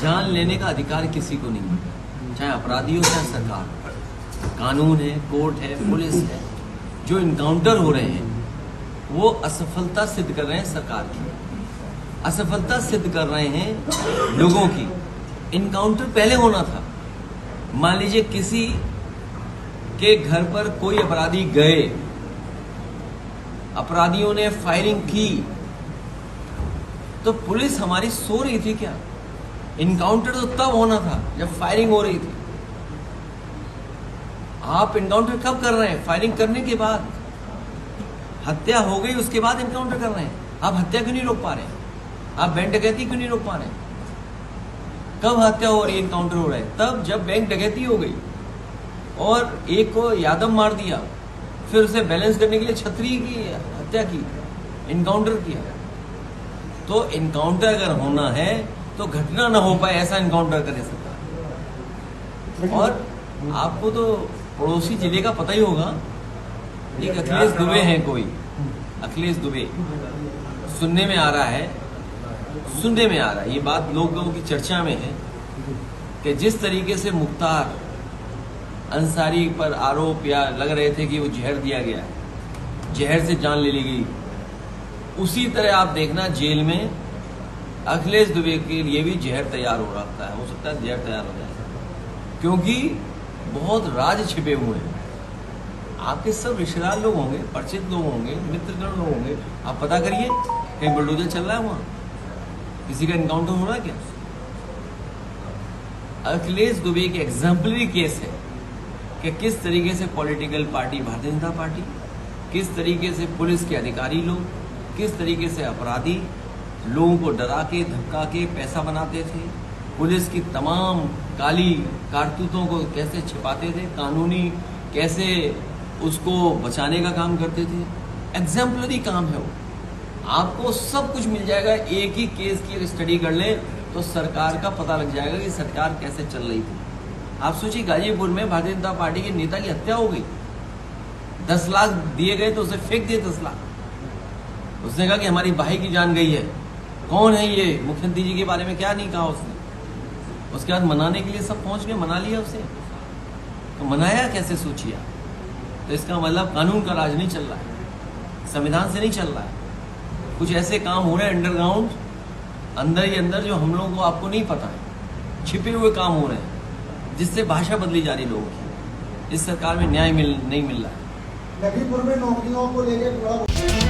जान लेने का अधिकार किसी को नहीं है, चाहे अपराधी हो चाहे सरकार। कानून है, कोर्ट है, पुलिस है। जो इनकाउंटर हो रहे हैं वो असफलता सिद्ध कर रहे हैं सरकार की, असफलता सिद्ध कर रहे हैं लोगों की। इनकाउंटर पहले होना था। मान लीजिए किसी के घर पर कोई अपराधी गए, अपराधियों ने फायरिंग की, तो पुलिस हमारी सो रही थी क्या? इनकाउंटर तो तब होना था जब फायरिंग हो रही थी। आप इनकाउंटर कब कर रहे हैं? फायरिंग करने के बाद। हत्या हो गई उसके बाद इनकाउंटर कर रहे हैं। आप हत्या क्यों नहीं रोक पा रहे? आप बैंक डकैती क्यों नहीं रोक पा रहे? कब हत्या हो रही है, इनकाउंटर हो रहा है? तब जब बैंक डकैती हो गई और एक को यादव मार दिया, फिर उसे बैलेंस करने के लिए छतरी की हत्या की, इनकाउंटर किया। तो इनकाउंटर अगर होना है तो घटना ना हो पाए ऐसा इनकाउंटर करे सरकार। और आपको तो पड़ोसी जिले का पता ही होगा, एक अखिलेश दुबे हैं, कोई अखिलेश दुबे, सुनने में आ रहा है, ये बात लोगों की चर्चा में है कि जिस तरीके से मुख्तार अंसारी पर आरोप या लग रहे थे कि वो जहर दिया गया है, जहर से जान ले ली गई, उसी तरह आप देखना जेल में अखिलेश दुबे के लिए भी जहर तैयार हो रहा है। हो सकता है जहर तैयार हो जाए, क्योंकि बहुत राज छिपे हुए हैं। आपके सब रिश्तेदार लोग होंगे, परिचित लोग होंगे, मित्रगण लोग होंगे। आप पता करिए कहीं बुलडोजर चल रहा है वहां, किसी का इनकाउंटर हो रहा है क्या? अखिलेश दुबे एक एग्जाम्पलरी केस है कि किस तरीके से political party Bharatiya Janata party, किस तरीके से पुलिस के अधिकारी लोग, किस तरीके से अपराधी लोगों को डरा के धमका के पैसा बनाते थे, पुलिस की तमाम काली कारतूतों को कैसे छिपाते थे, कानूनी कैसे उसको बचाने का काम करते थे। एग्जाम्पलरी काम है वो। आपको सब कुछ मिल जाएगा। एक ही केस की स्टडी कर ले तो सरकार का पता लग जाएगा कि सरकार कैसे चल रही थी। आप सोचिए, गाजीपुर में भारतीय जनता पार्टी के नेता की हत्या हो गई, 10 लाख दिए गए तो उसे फेंक दिए 10 लाख। उसने कहा कि हमारी भाई की जान गई है। कौन है ये? मुख्यमंत्री जी के बारे में क्या नहीं कहा उसने? उसके बाद मनाने के लिए सब पहुंच गए, मना लिया उसे। तो मनाया कैसे, सोचिए। तो इसका मतलब कानून का राज नहीं चल रहा है, संविधान से नहीं चल रहा है। कुछ ऐसे काम हो रहे हैं अंडरग्राउंड, अंदर ही अंदर, जो हम लोगों को आपको नहीं पता है। छिपे हुए काम हो रहे हैं जिससे भाषा बदली जा रही लोगों की। इस सरकार में न्याय नहीं मिल रहा है। लखीमपुर में नौकरियों को लेकर